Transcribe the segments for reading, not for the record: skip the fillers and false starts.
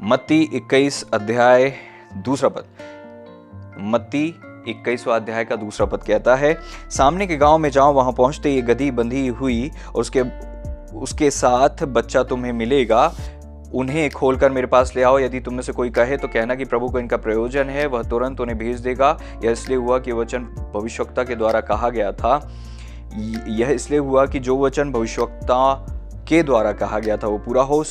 मत्ती 21 अध्याय दूसरा पद। मत्ती 21वां अध्याय का दूसरा पद कहता है, सामने के गांव में जाओ, वहां पहुंचते ही गधी बंधी हुई और उसके साथ बच्चा तुम्हें मिलेगा, उन्हें खोलकर मेरे पास ले आओ। यदि तुम में से कोई कहे तो कहना कि प्रभु को इनका प्रयोजन है, वह तुरंत उन्हें भेज देगा। यह इसलिए हुआ कि वचन भविष्यवक्ता के द्वारा कहा गया था। यह इसलिए हुआ कि जो वचन भविष्यवक्ता के द्वारा कहा गया था वो पूरा हो।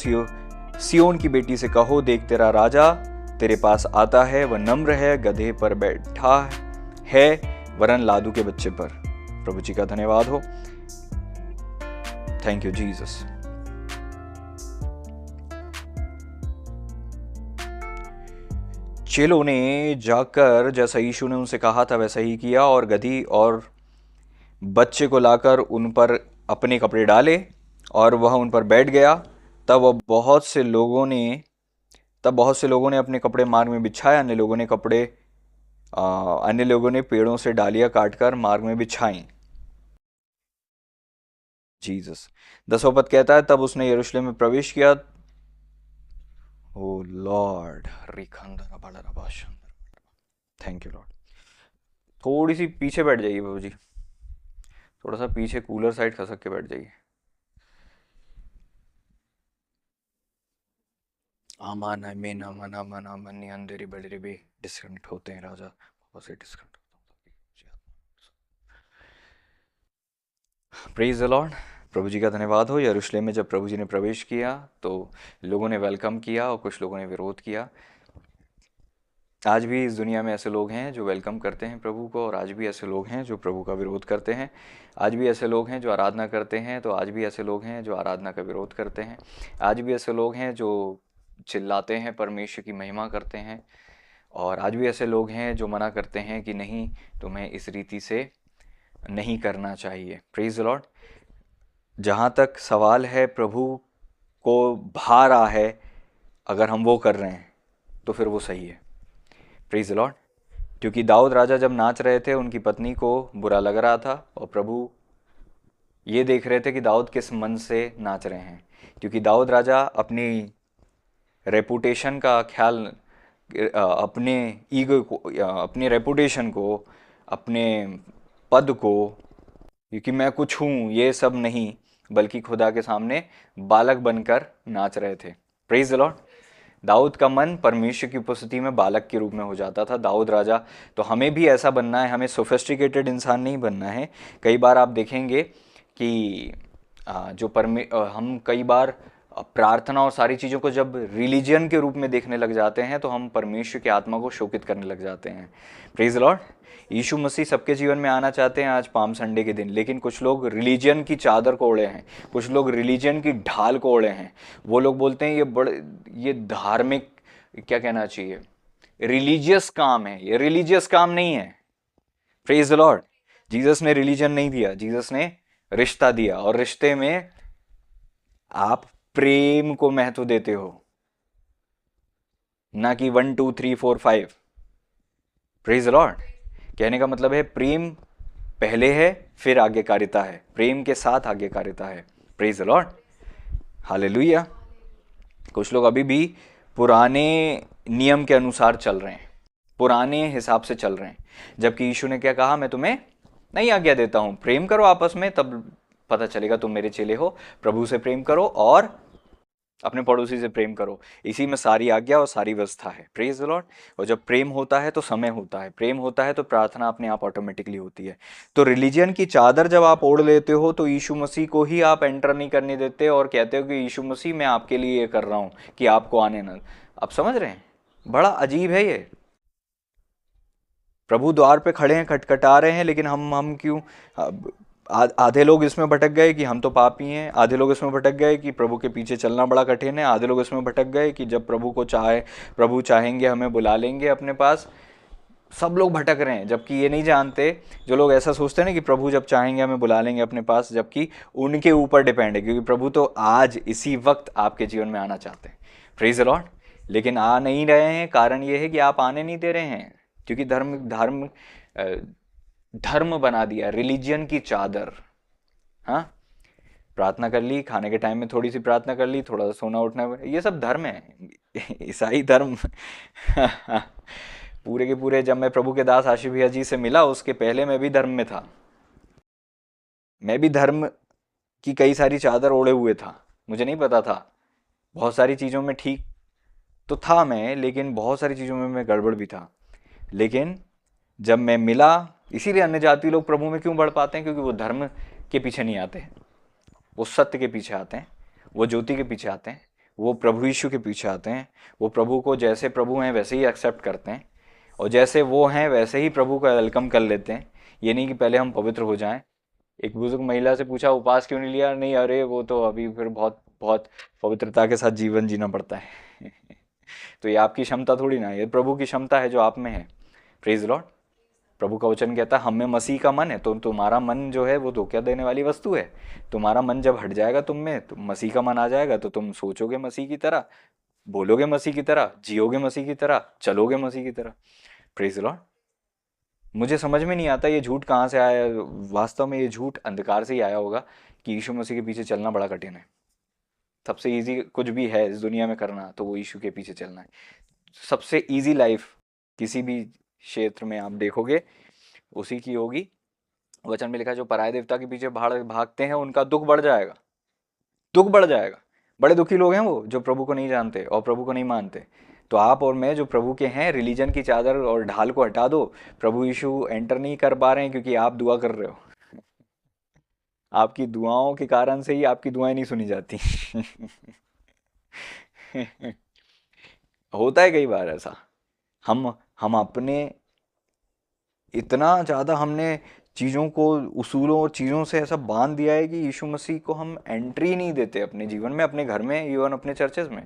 सियोन की बेटी से कहो, देख तेरा राजा तेरे पास आता है, वह नम्र है, गधे पर बैठा है, वरन लादू के बच्चे पर। प्रभु जी का धन्यवाद हो। Thank you Jesus. चेलों ने जाकर जैसा यीशु ने उनसे कहा था वैसा ही किया और गधी और बच्चे को लाकर उन पर अपने कपड़े डाले और वह उन पर बैठ गया। तब बहुत से लोगों ने अपने कपड़े मार्ग में बिछाए। अन्य लोगों ने पेड़ों से डालियां काटकर मार्ग में बिछाई। जीसस। 10वां पद कहता है, तब उसने यरूशलेम में प्रवेश किया। ओ लॉर्ड, थैंक यू लॉर्ड। थोड़ी सी पीछे बैठ जाइए बाबू जी, थोड़ा सा पीछे कूलर साइड खसक के बैठ जाइए। आमान आमीन आमान आमान आमान अंधेरी बड़े भी डिस्कनेक्ट होते हैं राजा, बहुत से डिस्कनेक्ट होते हैं। Praise the lord. प्रभु जी का धन्यवाद हो। यरूशलेम में जब प्रभु जी ने प्रवेश किया तो लोगों ने वेलकम किया और कुछ लोगों ने विरोध किया। आज भी इस दुनिया में ऐसे लोग हैं जो वेलकम करते हैं प्रभु को, और आज भी ऐसे लोग हैं जो प्रभु का विरोध करते हैं। आज भी ऐसे लोग हैं जो आराधना करते हैं, तो आज भी ऐसे लोग हैं जो आराधना का विरोध करते हैं। आज भी ऐसे लोग हैं जो चिल्लाते हैं, परमेश्वर की महिमा करते हैं, और आज भी ऐसे लोग हैं जो मना करते हैं कि नहीं, तुम्हें इस रीति से नहीं करना चाहिए। Praise the Lord. जहाँ तक सवाल है प्रभु को भा रहा है, अगर हम वो कर रहे हैं तो फिर वो सही है। Praise the Lord. क्योंकि दाऊद राजा जब नाच रहे थे, उनकी पत्नी को बुरा लग रहा था, और प्रभु ये देख रहे थे कि दाऊद किस मन से नाच रहे हैं। क्योंकि दाऊद राजा अपनी रेपुटेशन का ख्याल, अपने ईगो को, अपने रेपुटेशन को, अपने पद को, क्योंकि मैं कुछ हूँ, ये सब नहीं, बल्कि खुदा के सामने बालक बनकर नाच रहे थे। Praise the Lord. दाऊद का मन परमेश्वर की उपस्थिति में बालक के रूप में हो जाता था, दाऊद राजा। तो हमें भी ऐसा बनना है, हमें सोफिस्टिकेटेड इंसान नहीं बनना है। कई बार आप देखेंगे कि हम कई बार प्रार्थना और सारी चीज़ों को जब रिलीजन के रूप में देखने लग जाते हैं तो हम परमेश्वर की आत्मा को शोकित करने लग जाते हैं। Praise the lord. Yeshu Masih सबके जीवन में आना चाहते हैं आज पाम संडे के दिन, लेकिन कुछ लोग रिलीजन की चादर को ओढ़े हैं, कुछ लोग रिलीजन की ढाल को ओढ़े हैं। वो लोग बोलते हैं ये धार्मिक, क्या कहना चाहिए, रिलीजियस काम है। ये रिलीजियस काम नहीं है। Praise the Lord. जीसस ने रिलीजन नहीं दिया, जीसस ने रिश्ता दिया, और रिश्ते में आप प्रेम को महत्व देते हो, ना कि 1 2 3 4 5। Praise the Lord. कहने का मतलब है प्रेम पहले है, फिर आज्ञाकारिता है। प्रेम के साथ आज्ञाकारिता है। Praise the Lord. हालेलुया। कुछ लोग अभी भी पुराने नियम के अनुसार चल रहे हैं, पुराने हिसाब से चल रहे हैं, जबकि यीशु ने क्या कहा, मैं तुम्हें नहीं आज्ञा देता हूं, प्रेम करो आपस में, तब पता चलेगा तुम मेरे चेले हो। प्रभु से प्रेम करो और अपने पड़ोसी से प्रेम करो, इसी में सारी आज्ञा और सारी व्यवस्था है। Praise the Lord. और जब प्रेम होता है तो समय होता है, प्रेम होता है तो प्रार्थना अपने आप ऑटोमेटिकली होती है। तो रिलीजन की चादर जब आप ओढ़ लेते हो तो यीशु मसीह को ही आप एंटर नहीं करने देते, और कहते हो कि यीशु मसीह मैं आपके लिए ये कर रहा हूं कि आपको आने ना। आप समझ रहे हैं, बड़ा अजीब है ये। प्रभु द्वार पे खड़े हैं, खटखटा रहे हैं, लेकिन हम क्यों, आधे लोग इसमें भटक गए कि हम तो पापी हैं, आधे लोग इसमें भटक गए कि प्रभु के पीछे चलना बड़ा कठिन है, आधे लोग इसमें भटक गए कि जब प्रभु चाहेंगे हमें बुला लेंगे अपने पास। सब लोग भटक रहे हैं, जबकि ये नहीं जानते, जो लोग ऐसा सोचते हैं ना कि प्रभु जब चाहेंगे हमें बुला लेंगे अपने पास, जबकि उनके ऊपर डिपेंड है, क्योंकि प्रभु तो आज इसी वक्त आपके जीवन में आना चाहते हैं। Praise the Lord. लेकिन आ नहीं रहे हैं, कारण ये है कि आप आने नहीं दे रहे हैं, क्योंकि धर्म बना दिया, रिलीजन की चादर। हाँ, प्रार्थना कर ली, खाने के टाइम में थोड़ी सी प्रार्थना कर ली, थोड़ा सा सोना उठना, ये सब धर्म है। ईसाई धर्म पूरे के पूरे, जब मैं प्रभु के दास आशीष भैया जी से मिला उसके पहले मैं भी धर्म में था। मैं भी धर्म की कई सारी चादर ओढ़े हुए था, मुझे नहीं पता था। बहुत सारी चीज़ों में ठीक तो था मैं, लेकिन बहुत सारी चीज़ों में मैं गड़बड़ भी था। लेकिन जब मैं मिला, इसीलिए अन्य जाति लोग प्रभु में क्यों बढ़ पाते हैं, क्योंकि वो धर्म के पीछे नहीं आते, वो सत्य के पीछे आते हैं, वो ज्योति के पीछे आते हैं, वो प्रभु यीशु के पीछे आते हैं। वो प्रभु को जैसे प्रभु हैं वैसे ही एक्सेप्ट करते हैं, और जैसे वो हैं वैसे ही प्रभु का वेलकम कर लेते हैं। ये नहीं कि पहले हम पवित्र हो जाएं। एक बुजुर्ग महिला से पूछा उपवास क्यों नहीं लिया, नहीं अरे वो तो अभी फिर बहुत बहुत पवित्रता के साथ जीवन जीना पड़ता है। तो ये आपकी क्षमता थोड़ी ना है, ये प्रभु की क्षमता है जो आप में है। Praise Lord. प्रभु का वचन कहता है हम में मसीह का मन है, तो तुम्हारा मन जो है वो धोखा देने वाली वस्तु है। तुम्हारा मन जब हट जाएगा तुम में, तो मसीह का मन आ जाएगा, तो तुम सोचोगे मसीह की तरह, बोलोगे मसीह की तरह, जियोगे मसीह की तरह, चलोगे मसीह की तरह। Praise Lord. मुझे समझ में नहीं आता ये झूठ कहाँ से आया। वास्तव में ये झूठ अंधकार से ही आया होगा कि यीशु मसीह के पीछे चलना बड़ा कठिन है। सबसे इजी कुछ भी है इस दुनिया में करना तो वो यीशु के पीछे चलना है। सबसे इजी लाइफ किसी भी क्षेत्र में आप देखोगे उसी की होगी। वचन में लिखा है जो पराय देवता के पीछे भागते हैं उनका दुख बढ़ जाएगा, दुख बढ़ जाएगा। बड़े दुखी लोग हैं वो जो प्रभु को नहीं जानते और प्रभु को नहीं मानते। तो आप और मैं जो प्रभु के हैं, रिलीजन की चादर और ढाल को हटा दो। प्रभु यीशु एंटर नहीं कर पा रहे हैं क्योंकि आप दुआ कर रहे हो। आपकी दुआओं के कारण से ही आपकी दुआएं नहीं सुनी जाती। होता है कई बार ऐसा। हम अपने इतना ज़्यादा हमने चीज़ों को, उसूलों और चीज़ों से ऐसा बांध दिया है कि यीशु मसीह को हम एंट्री नहीं देते अपने जीवन में, अपने घर में, इवन अपने चर्चेज में।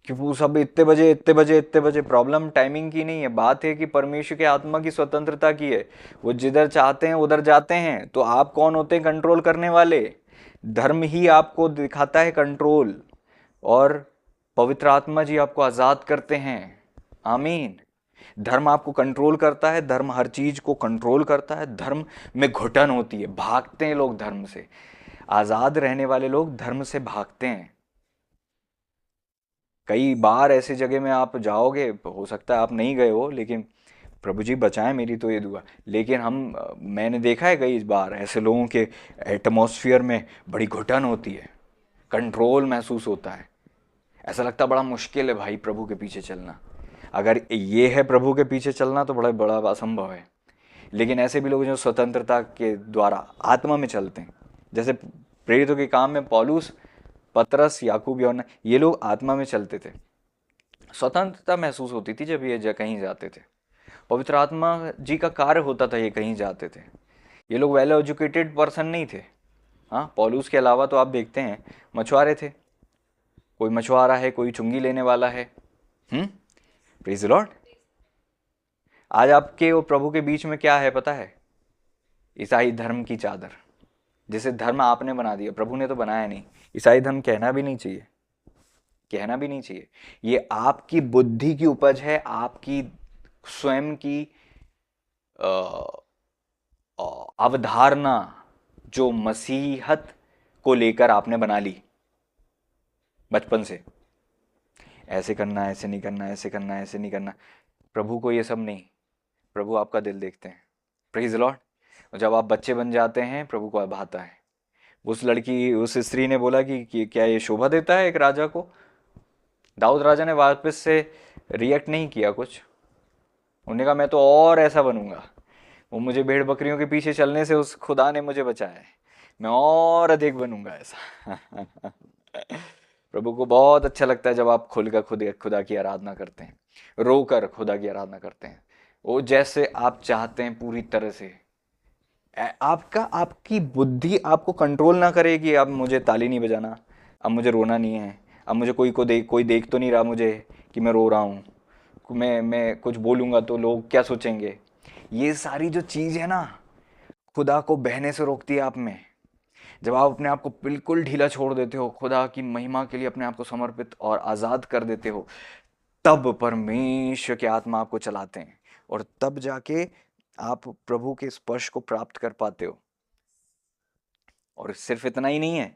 कि वो सब इतने बजे इतने बजे इतने बजे, प्रॉब्लम टाइमिंग की नहीं है, बात है कि परमेश्वर के आत्मा की स्वतंत्रता की है। वो जिधर चाहते हैं उधर जाते हैं। तो आप कौन होते हैं कंट्रोल करने वाले? धर्म ही आपको दिखाता है कंट्रोल, और पवित्र आत्मा जी आपको आज़ाद करते हैं। आमीन। धर्म आपको कंट्रोल करता है, धर्म हर चीज को कंट्रोल करता है। धर्म में घुटन होती है, भागते हैं लोग धर्म से। आजाद रहने वाले लोग धर्म से भागते हैं। कई बार ऐसे जगह में आप जाओगे, हो सकता है आप नहीं गए हो, लेकिन प्रभु जी बचाएं, मेरी तो ये दुआ। लेकिन मैंने देखा है कई बार ऐसे लोगों के एटमॉस्फेयर में बड़ी घुटन होती है, कंट्रोल महसूस होता है। ऐसा लगता है बड़ा मुश्किल है भाई प्रभु के पीछे चलना। अगर ये है प्रभु के पीछे चलना तो बड़ा बड़ा असंभव है। लेकिन ऐसे भी लोग जो स्वतंत्रता के द्वारा आत्मा में चलते हैं, जैसे प्रेरितों के काम में पौलुस, पतरस, याकूब, यूहन्ना, ये लोग आत्मा में चलते थे। स्वतंत्रता महसूस होती थी जब ये कहीं जाते थे। पवित्र आत्मा जी का कार्य होता था ये कहीं जाते थे। ये लोग वेल एजुकेटेड पर्सन नहीं थे। हाँ, पौलुस के अलावा तो आप देखते हैं मछुआरे थे। कोई मछुआरा है, कोई चुंगी लेने वाला है। Praise the Lord. आज आपके और प्रभु के बीच में क्या है पता है? ईसाई धर्म की चादर, जिसे धर्म आपने बना दिया, प्रभु ने तो बनाया नहीं। ईसाई धर्म कहना भी नहीं चाहिए, कहना भी नहीं चाहिए। ये आपकी बुद्धि की उपज है, आपकी स्वयं की अवधारणा जो मसीहत को लेकर आपने बना ली बचपन से। ऐसे करना, ऐसे नहीं करना, ऐसे करना, ऐसे नहीं करना। प्रभु को ये सब नहीं, प्रभु आपका दिल देखते हैं। Praise Lord. जब आप बच्चे बन जाते हैं प्रभु को भाता है। उस स्त्री ने बोला कि क्या ये शोभा देता है एक राजा को? दाऊद राजा ने वापस से रिएक्ट नहीं किया कुछ। उन्होंने कहा मैं तो और ऐसा बनूंगा। वो मुझे भेड़ बकरियों के पीछे चलने से उस खुदा ने मुझे बचाया है, मैं और अधिक बनूंगा ऐसा। प्रभु को बहुत अच्छा लगता है जब आप खुलकर खुदा की आराधना करते हैं, रोकर खुदा की आराधना करते हैं। वो जैसे आप चाहते हैं पूरी तरह से। आपकी बुद्धि आपको कंट्रोल ना करे कि अब मुझे ताली नहीं बजाना, अब मुझे रोना नहीं है, अब मुझे कोई देख तो नहीं रहा मुझे कि मैं रो रहा हूँ, मैं कुछ बोलूँगा तो लोग क्या सोचेंगे। ये सारी जो चीज़ है ना, खुदा को बहने से रोकती है आप में। जब आप अपने आप को बिल्कुल ढीला छोड़ देते हो, खुदा की महिमा के लिए अपने आप को समर्पित और आज़ाद कर देते हो, तब परमेश्वर के आत्मा आपको चलाते हैं, और तब जाके आप प्रभु के स्पर्श को प्राप्त कर पाते हो। और सिर्फ इतना ही नहीं है,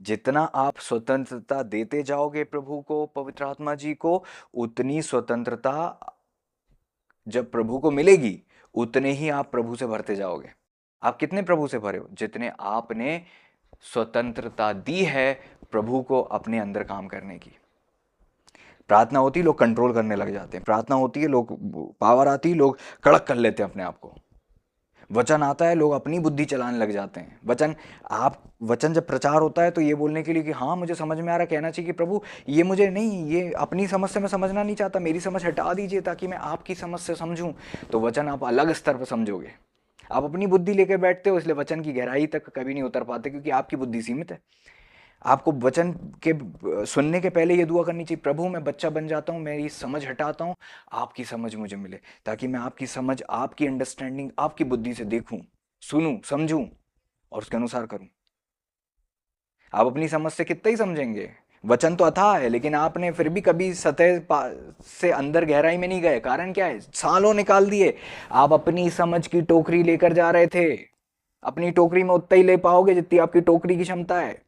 जितना आप स्वतंत्रता देते जाओगे प्रभु को, पवित्र आत्मा जी को, उतनी स्वतंत्रता जब प्रभु को मिलेगी, उतने ही आप प्रभु से भरते जाओगे। आप कितने प्रभु से भरे हो? जितने आपने स्वतंत्रता दी है प्रभु को अपने अंदर काम करने की। प्रार्थना होती है लोग कंट्रोल करने लग जाते हैं, प्रार्थना होती है लोग, पावर आती है लोग कड़क कर लेते हैं अपने आप को, वचन आता है लोग अपनी बुद्धि चलाने लग जाते हैं। वचन जब प्रचार होता है तो ये बोलने के लिए कि हाँ मुझे समझ में आ रहा, कहना चाहिए कि प्रभु ये मुझे नहीं, ये अपनी समझ से मैं समझना नहीं चाहता, मेरी समझ हटा दीजिए ताकि मैं आपकी समझ से समझूं। तो वचन आप अलग स्तर पर समझोगे। आप अपनी बुद्धि लेकर बैठते हो, इसलिए वचन की गहराई तक कभी नहीं उतर पाते, क्योंकि आपकी बुद्धि सीमित है। आपको वचन के सुनने के पहले ये दुआ करनी चाहिए, प्रभु मैं बच्चा बन जाता हूँ, मेरी समझ हटाता हूँ, आपकी समझ मुझे मिले, ताकि मैं आपकी समझ, आपकी अंडरस्टैंडिंग, आपकी बुद्धि से देखूं, सुनूं, समझूं और उसके अनुसार करूं। आप अपनी समझ से कितना ही समझेंगे? वचन तो अथाह है, लेकिन आपने फिर भी कभी सतह से अंदर गहराई में नहीं गए। कारण क्या है? सालों निकाल दिए। आप अपनी समझ की टोकरी लेकर जा रहे थे। अपनी टोकरी में उतना ही ले पाओगे जितनी आपकी टोकरी की क्षमता है।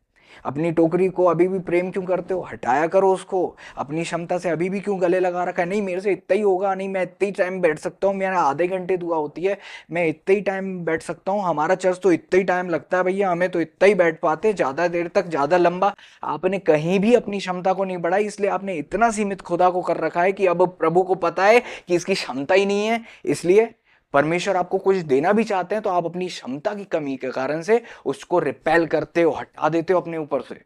अपनी टोकरी को अभी भी प्रेम क्यों करते हो? हटाया करो उसको। अपनी क्षमता से अभी भी क्यों गले लगा रखा है? नहीं मेरे से इतना ही होगा, नहीं मैं इतने ही टाइम बैठ सकता हूँ, मेरा आधे घंटे दुआ होती है, मैं इतने ही टाइम बैठ सकता हूँ, हमारा चर्च तो इतना ही टाइम लगता है भैया, हमें तो इतना ही बैठ पाते, ज्यादा देर तक, ज्यादा लंबा। आपने कहीं भी अपनी क्षमता को नहीं बढ़ाई, इसलिए आपने इतना सीमित खुदा को कर रखा है कि अब प्रभु को पता है कि इसकी क्षमता ही नहीं है। इसलिए परमेश्वर आपको कुछ देना भी चाहते हैं तो आप अपनी क्षमता की कमी के कारण से उसको रिपेल करते हो, हटा देते हो अपने ऊपर से।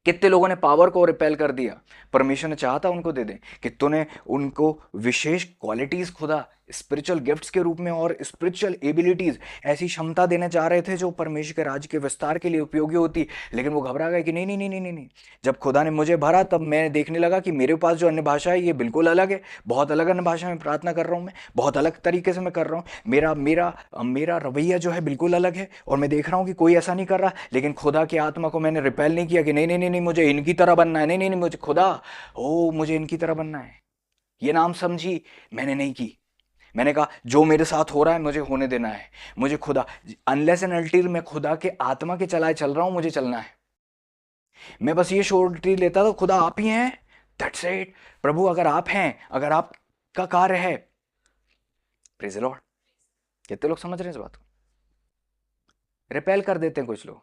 कितने लोगों ने पावर को रिपेल कर दिया? परमेश्वर ने चाहा था उनको दे दें। कितनों ने उनको विशेष क्वालिटीज, खुदा स्पिरिचुअल गिफ्ट्स के रूप में और स्पिरिचुअल एबिलिटीज, ऐसी क्षमता देना चाह रहे थे जो परमेश्वर के राज्य के विस्तार के लिए उपयोगी होती, लेकिन वो घबरा गए कि नहीं नहीं नहीं नहीं नहीं नहीं। जब खुदा ने मुझे भरा तब मैं देखने लगा कि मेरे पास जो अन्य भाषा है ये बिल्कुल अलग है, बहुत अलग अन्य भाषा में प्रार्थना कर रहा हूँ, मैं बहुत अलग तरीके से मैं कर रहा हूँ, मेरा मेरा मेरा रवैया जो है बिल्कुल अलग है, और मैं देख रहा हूँ कि कोई ऐसा नहीं कर रहा। लेकिन खुदा की आत्मा को मैंने रिपेल नहीं किया कि नहीं नहीं नहीं नहीं मुझे इनकी तरह बनना है, नहीं नहीं नहीं मुझे खुदा, ओ मुझे इनकी तरह बनना है, ये नाम समझी मैंने नहीं की। मैंने कहा जो मेरे साथ हो रहा है मुझे होने देना है। मुझे खुदा, अनलेस एंड अनटिल मैं खुदा के आत्मा के चलाए चल रहा हूं, मुझे चलना है। मैं बस ये श्योरिटी लेता था खुदा आप ही हैं, दैट्स इट। प्रभु अगर आप हैं, अगर आपका कार्य है, प्रेज द लॉर्ड। कितने लोग समझ रहे हैं इस बात को? रिपेल कर देते हैं कुछ लोग।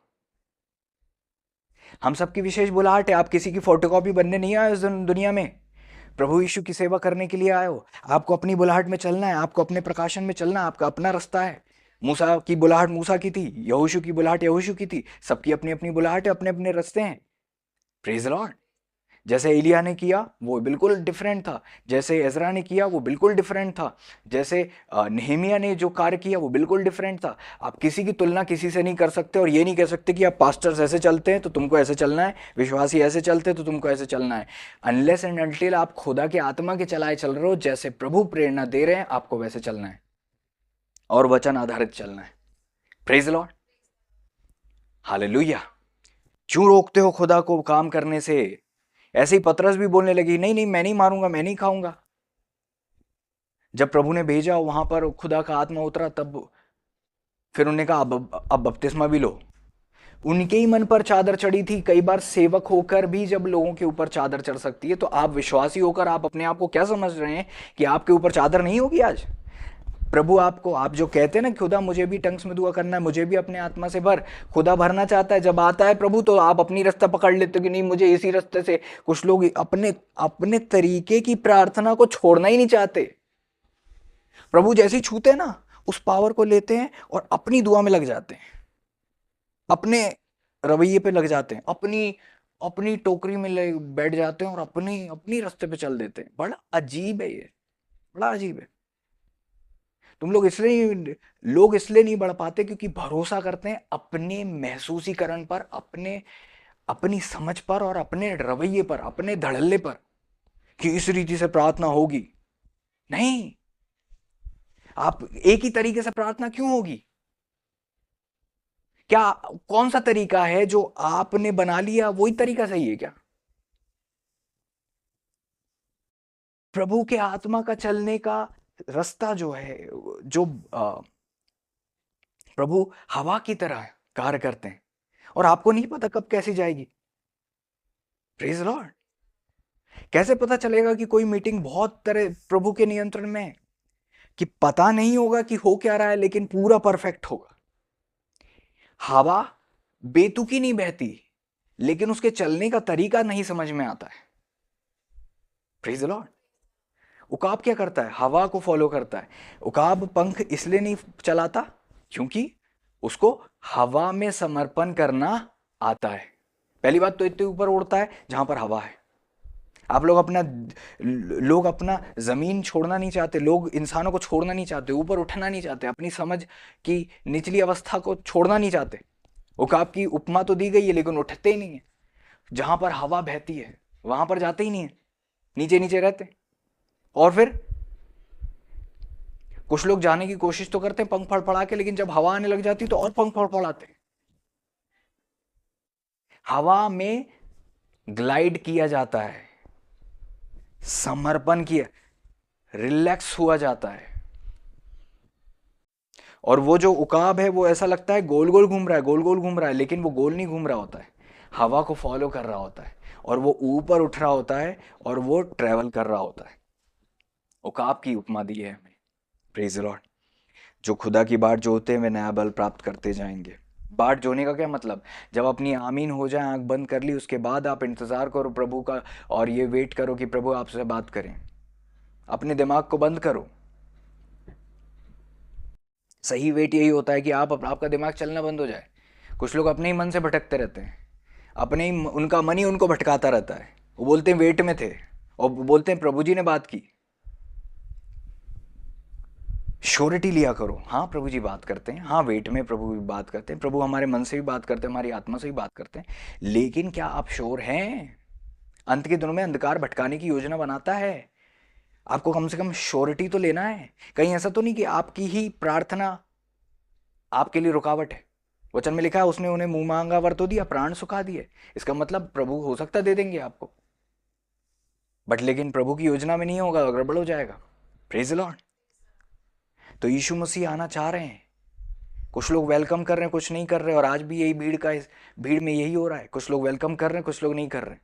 हम सबकी विशेष बुलाहट है, आप किसी की फोटोकॉपी बनने नहीं आए इस दुनिया में, प्रभु यीशु की सेवा करने के लिए आए हो। आपको अपनी बुलाहट में चलना है, आपको अपने प्रकाशन में चलना है, आपका अपना रास्ता है। मूसा की बुलाहट मूसा की थी, यहोशू की बुलाहट यहोशू की थी, सबकी अपनी अपनी बुलाहट है, अपने अपने रास्ते हैं। Praise Lord. जैसे एलिया ने किया वो बिल्कुल डिफरेंट था, जैसे एजरा ने किया वो बिल्कुल डिफरेंट था, जैसे नेहेमिया ने जो कार्य किया वो बिल्कुल डिफरेंट था। आप किसी की तुलना किसी से नहीं कर सकते, और ये नहीं कह सकते कि आप पास्टर्स ऐसे चलते हैं तो तुमको ऐसे चलना है, विश्वासी ऐसे चलते हैं तो तुमको ऐसे चलना है। अनलेस एंड अनटिल आप खुदा के आत्मा के चलाए चल रहे हो, जैसे प्रभु प्रेरणा दे रहे हैं आपको वैसे चलना है, और वचन आधारित चलना है। Praise Lord, hallelujah. क्यों रोकते हो खुदा को काम करने से? ऐसे ही पतरस भी बोलने लगी, नहीं नहीं मैं नहीं मारूंगा, मैं नहीं खाऊंगा। जब प्रभु ने भेजा वहां पर खुदा का आत्मा उतरा, तब फिर उन्होंने कहा अब बपतिस्मा भी लो। उनके ही मन पर चादर चढ़ी थी। कई बार सेवक होकर भी जब लोगों के ऊपर चादर चढ़ सकती है, तो आप विश्वासी होकर आप अपने आप को क्या समझ रहे हैं कि आपके ऊपर चादर नहीं होगी आज? प्रभु आपको, आप जो कहते हैं ना खुदा मुझे भी टंग्स में दुआ करना है, मुझे भी अपने आत्मा से भर, खुदा भरना चाहता है। जब आता है प्रभु तो आप अपनी रास्ता पकड़ लेते हो कि नहीं मुझे इसी रास्ते से। कुछ लोग अपने अपने तरीके की प्रार्थना को छोड़ना ही नहीं चाहते। प्रभु जैसे ही छूते हैं ना, उस पावर को लेते हैं और अपनी दुआ में लग जाते हैं, अपने रवैये पे लग जाते हैं, अपनी अपनी टोकरी में बैठ जाते हैं और अपनी अपनी रास्ते पे चल देते हैं। बड़ा अजीब है ये, बड़ा अजीब है। लोग इसलिए नहीं बढ़ पाते क्योंकि भरोसा करते हैं अपने महसूसीकरण पर, अपने अपनी समझ पर और अपने रवैये पर, अपने धड़ल्ले पर, कि इस रीति से प्रार्थना होगी। नहीं, आप एक ही तरीके से प्रार्थना क्यों होगी? क्या कौन सा तरीका है जो आपने बना लिया वही तरीका सही है क्या? प्रभु के आत्मा का चलने का रास्ता जो है, जो प्रभु हवा की तरह कार्य करते हैं, और आपको नहीं पता कब कैसी जाएगी। Praise Lord. कैसे पता चलेगा कि कोई मीटिंग बहुत तरह प्रभु के नियंत्रण में है? कि पता नहीं होगा कि हो क्या रहा है, लेकिन पूरा परफेक्ट होगा। हवा बेतुकी नहीं बहती, लेकिन उसके चलने का तरीका नहीं समझ में आता है। Praise the Lord. उकाब क्या करता है? हवा को फॉलो करता है। उकाब पंख इसलिए नहीं चलाता क्योंकि उसको हवा में समर्पण करना आता है। पहली बात तो इतने ऊपर उड़ता है जहां पर हवा है। आप लोग अपना जमीन छोड़ना नहीं चाहते, लोग इंसानों को छोड़ना नहीं चाहते, ऊपर उठना नहीं चाहते, अपनी समझ की निचली अवस्था को छोड़ना नहीं चाहते। उकाब की उपमा तो दी गई है, लेकिन उठते ही नहीं है। जहां पर हवा बहती है वहां पर जाते ही नहीं है, नीचे नीचे रहते। और फिर कुछ लोग जाने की कोशिश तो करते हैं पंख फड़फड़ा के, लेकिन जब हवा आने लग जाती तो और पंख फड़फड़ाते। हवा में ग्लाइड किया जाता है, समर्पण किया, रिलैक्स हुआ जाता है। और वो जो उकाब है वो ऐसा लगता है गोल गोल घूम रहा है, गोल गोल घूम रहा है, लेकिन वो गोल नहीं घूम रहा होता है, हवा को फॉलो कर रहा होता है, और वो ऊपर उठ रहा होता है, और वो ट्रेवल कर रहा होता है। उकाब की उपमा दी है हमें। Praise the Lord. जो खुदा की बाट जोते वे नया बल प्राप्त करते जाएंगे। बाट जोने का क्या मतलब? जब अपनी आमीन हो जाए, आंख बंद कर ली, उसके बाद आप इंतजार करो प्रभु का, और ये वेट करो कि प्रभु आपसे बात करें। अपने दिमाग को बंद करो। सही वेट यही होता है कि आपका दिमाग चलना बंद हो जाए। कुछ लोग अपने ही मन से भटकते रहते हैं, अपने ही उनका मन ही उनको भटकाता रहता है। वो बोलते हैं वेट में थे, और बोलते हैं प्रभु जी ने बात की। श्योरिटी लिया करो, हाँ प्रभु जी बात करते हैं, हाँ वेट में प्रभु भी बात करते हैं, प्रभु हमारे मन से भी बात करते हैं, हमारी आत्मा से भी बात करते हैं, लेकिन क्या आप श्योर हैं? अंत के दिनों में अंधकार भटकाने की योजना बनाता है, आपको कम से कम श्योरिटी तो लेना है। कहीं ऐसा तो नहीं कि आपकी ही प्रार्थना आपके लिए रुकावट है। वचन में लिखा है उसने उन्हें मुंह मांगा वर तो दिया, प्राण सुखा दिए। इसका मतलब प्रभु हो सकता दे देंगे आपको, बट लेकिन प्रभु की योजना में नहीं होगा, गड़बड़ हो जाएगा। Praise the Lord. तो यीशु मसीह आना चाह रहे हैं, कुछ लोग वेलकम कर रहे हैं, कुछ नहीं कर रहे। और आज भी यही भीड़ में यही हो रहा है, कुछ लोग वेलकम कर रहे हैं, कुछ लोग नहीं कर रहे।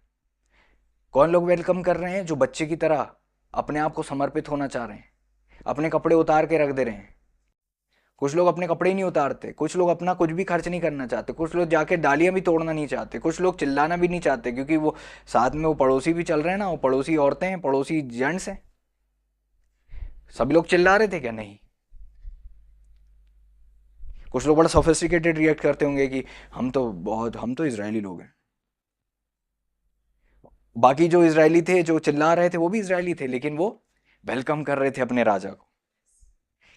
कौन लोग वेलकम कर रहे हैं? जो बच्चे की तरह अपने आप को समर्पित होना चाह रहे हैं, अपने कपड़े उतार के रख दे रहे हैं। कुछ लोग अपने कपड़े नहीं उतारते, कुछ लोग अपना कुछ भी खर्च नहीं करना चाहते, कुछ लोग जाके डालियां भी तोड़ना नहीं चाहते, कुछ लोग चिल्लाना भी नहीं चाहते, क्योंकि वो साथ में वो पड़ोसी भी चल रहे हैं ना, वो पड़ोसी औरतें हैं, पड़ोसी जेंट्स हैं। सभी लोग चिल्ला रहे थे क्या? नहीं। कुछ लोग बड़ा सोफिस्टिकेटेड रिएक्ट करते होंगे कि हम तो इजरायली लोग हैं। बाकी जो इजरायली थे, जो चिल्ला रहे थे, वो भी इजरायली थे, लेकिन वो वेलकम कर रहे थे अपने राजा को।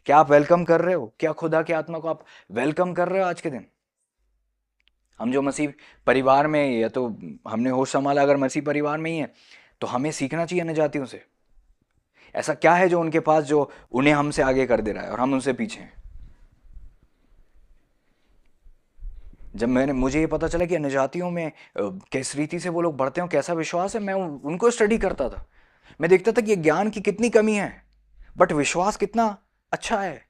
क्या आप वेलकम कर रहे हो? क्या खुदा की आत्मा को आप वेलकम कर रहे हो आज के दिन? हम जो मसीह परिवार में, या तो हमने होश संभाला, अगर मसीह परिवार में ही है तो हमें सीखना चाहिए अन्य जातियों से। ऐसा क्या है जो उनके पास, जो उन्हें हमसे आगे कर दे रहा है और हम उनसे पीछे हैं? जब मुझे ये पता चला कि अन्य जातियों में किस रीति से वो लोग बढ़ते हैं, कैसा विश्वास है, मैं उनको स्टडी करता था। मैं देखता था कि ज्ञान की कितनी कमी है, बट विश्वास कितना अच्छा है,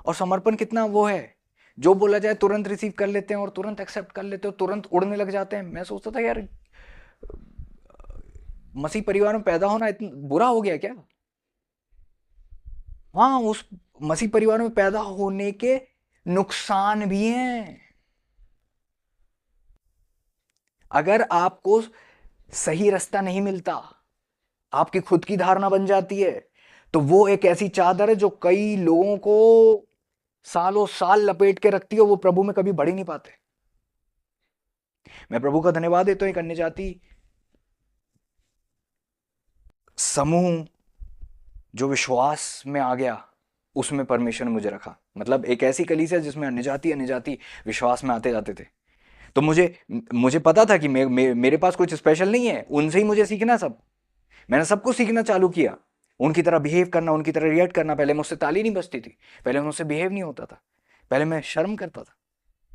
और समर्पण कितना वो है। जो बोला जाए तुरंत रिसीव कर लेते हैं, और तुरंत एक्सेप्ट कर लेते हैं, और तुरंत उड़ने लग जाते हैं। मैं सोचता था यार, मसीह परिवार में पैदा होना इतना बुरा हो गया क्या? हाँ, उस मसीह परिवार में पैदा होने के नुकसान भी हैं। अगर आपको सही रास्ता नहीं मिलता, आपकी खुद की धारणा बन जाती है, तो वो एक ऐसी चादर है जो कई लोगों को सालों साल लपेट के रखती है, वो प्रभु में कभी बढ़ ही नहीं पाते। मैं प्रभु का धन्यवाद देता हूं, एक अन्य जाति समूह जो विश्वास में आ गया, उसमें परमेश्वर ने मुझे रखा। मतलब एक ऐसी कलीसिया जिसमें अन्य जाति विश्वास में आते जाते थे। तो मुझे पता था कि मेरे पास कुछ स्पेशल नहीं है, उनसे ही मुझे सीखना सब। मैंने सबको सीखना चालू किया, उनकी तरह बिहेव करना, उनकी तरह रिएक्ट करना। पहले मुझसे ताली नहीं बजती थी, पहले मुझसे बिहेव नहीं होता था, पहले मैं शर्म करता था।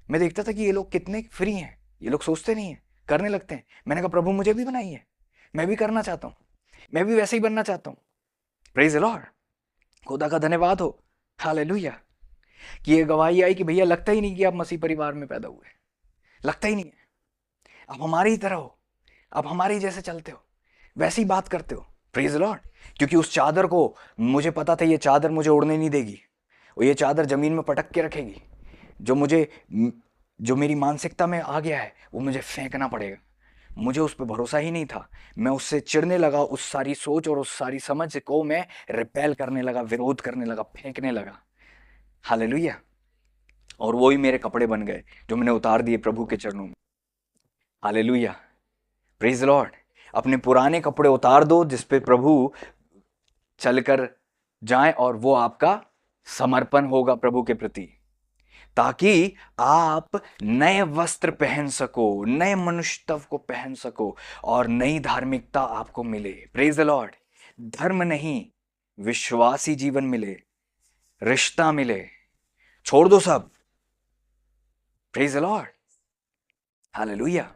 मैं देखता था कि ये लोग कितने फ्री हैं, ये लोग सोचते नहीं है, करने लगते हैं। मैंने कहा प्रभु मुझे भी बनाई है, मैं भी करना चाहता हूँ, मैं भी वैसे ही बनना चाहता हूँ। Praise the Lord. खुदा का धन्यवाद हो, हालेलुया, कि ये गवाही आई कि भैया लगता ही नहीं कि आप मसीह परिवार में पैदा हुए। लगता ही नहीं है। आप हमारी ही तरह हो, आप हमारी जैसे चलते हो, वैसी बात करते हो। Praise Lord. क्योंकि उस चादर को मुझे पता था, ये चादर मुझे उड़ने नहीं देगी, और ये चादर जमीन में पटक के रखेगी। जो मेरी मानसिकता में आ गया है वो मुझे फेंकना पड़ेगा। मुझे उस पर भरोसा ही नहीं था। मैं उससे चिढ़ने लगा, उस सारी सोच और उस सारी समझ को मैं रिपेल करने लगा, विरोध करने लगा, फेंकने लगा। हालेलुया। और वो ही मेरे कपड़े बन गए जो मैंने उतार दिए प्रभु के चरणों में। हालेलुया। Praise Lord. अपने पुराने कपड़े उतार दो जिस पे प्रभु चलकर जाएं, और वो आपका समर्पण होगा प्रभु के प्रति, ताकि आप नए वस्त्र पहन सको, नए मनुष्यत्व को पहन सको और नई धार्मिकता आपको मिले। Praise the Lord. धर्म नहीं, विश्वासी जीवन मिले, रिश्ता मिले। छोड़ दो सब। Praise the Lord. Hallelujah.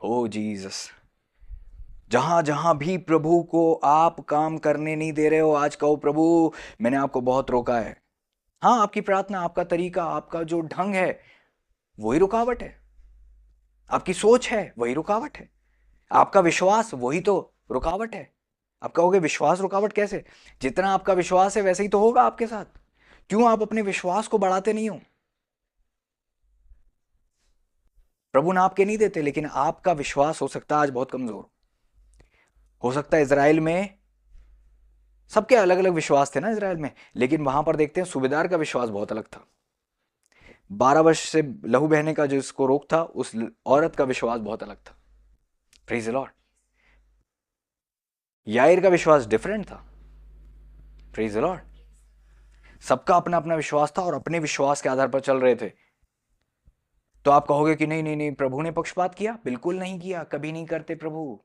O Jesus. जहां जहां भी प्रभु को आप काम करने नहीं दे रहे हो, आज कहो प्रभु मैंने आपको बहुत रोका है। हाँ, आपकी प्रार्थना, आपका तरीका, आपका जो ढंग है वही रुकावट है। आपकी सोच है वही रुकावट है। आपका विश्वास वही तो रुकावट है। आप कहोगे विश्वास रुकावट कैसे? जितना आपका विश्वास है वैसे ही तो होगा आपके साथ। क्यों आप अपने विश्वास को बढ़ाते नहीं हो? प्रभु नाप के नहीं देते, लेकिन आपका विश्वास हो सकता है आज बहुत कमजोर। हो सकता है इजराइल में सबके अलग अलग विश्वास थे ना इजराइल में, लेकिन वहां पर देखते हैं सूबेदार का विश्वास बहुत अलग था। 12 वर्ष से लहू बहने का जो इसको रोग था, उस औरत का विश्वास बहुत अलग था। Praise the Lord. याईर का विश्वास डिफरेंट था। Praise the Lord. सबका अपना अपना विश्वास था और अपने विश्वास के आधार पर चल रहे थे। तो आप कहोगे कि नहीं नहीं नहीं, प्रभु ने पक्षपात किया? बिल्कुल नहीं किया, कभी नहीं करते प्रभु।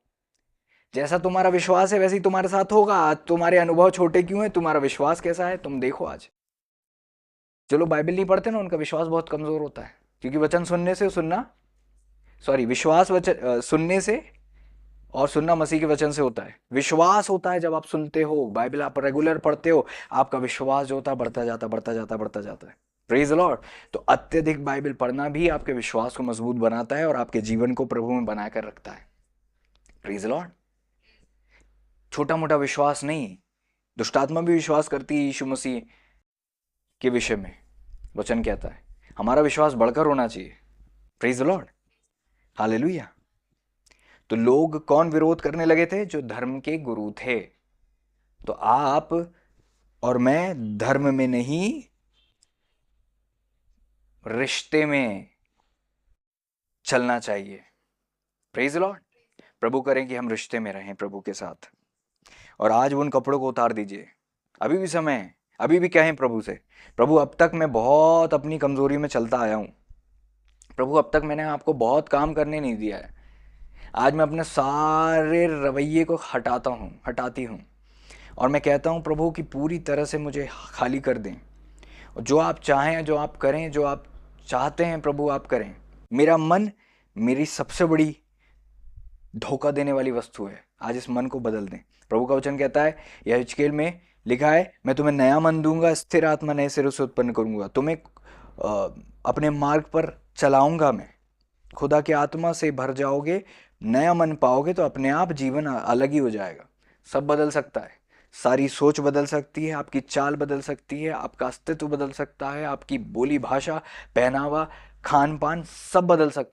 जैसा तुम्हारा विश्वास है वैसे ही तुम्हारे साथ होगा। आज तुम्हारे अनुभव छोटे क्यों है, तुम्हारा विश्वास कैसा है तुम देखो। आज जो लोग बाइबल नहीं पढ़ते ना, उनका विश्वास बहुत कमजोर होता है, क्योंकि वचन सुनने से सुनना, सॉरी, विश्वास वचन सुनने से और सुनना मसीह के वचन से होता है। विश्वास होता है जब आप सुनते हो, बाइबल आप रेगुलर पढ़ते हो, आपका विश्वास जो होता है बढ़ता जाता बढ़ता जाता बढ़ता जाता है। Praise the Lord. तो अत्यधिक बाइबल पढ़ना भी आपके विश्वास को मजबूत बनाता है और आपके जीवन को प्रभु में बनाकर रखता है। Praise the Lord. छोटा मोटा विश्वास नहीं। दुष्टात्मा भी विश्वास करती है यीशु मसीह के विषय में। वचन कहता है हमारा विश्वास बढ़कर होना चाहिए। Praise the Lord. हालेलुया। तो लोग कौन विरोध करने लगे थे? जो धर्म के गुरु थे। तो आप और मैं धर्म में नहीं, रिश्ते में चलना चाहिए। Praise the lord. प्रभु करें कि हम रिश्ते में रहें प्रभु के साथ। और आज उन कपड़ों को उतार दीजिए। अभी भी समय है, अभी भी कहें प्रभु से, प्रभु अब तक मैं बहुत अपनी कमजोरी में चलता आया हूं। प्रभु अब तक मैंने आपको बहुत काम करने नहीं दिया है। आज मैं अपने सारे रवैये को हटाती हूँ और मैं कहता हूँ प्रभु कि पूरी तरह से मुझे खाली कर दें। और जो आप चाहें, जो आप करें, जो आप चाहते हैं प्रभु आप करें। मेरा मन मेरी सबसे बड़ी धोखा देने वाली वस्तु है। आज इस मन को बदल दें। प्रभु का वचन कहता है, यह हिजकेल में लिखा है, मैं तुम्हें नया मन दूंगा, स्थिर आत्मा नए सिरे से उत्पन्न करूंगा, तुम्हें अपने मार्ग पर चलाऊंगा। मैं खुदा की आत्मा से भर जाओगे, नया मन पाओगे, तो अपने आप जीवन अलग ही हो जाएगा। सब बदल सकता है। सारी सोच बदल सकती है, आपकी चाल बदल सकती है, आपका अस्तित्व बदल सकता है, आपकी बोली भाषा, पहनावा, खान पान सब बदल सकता है।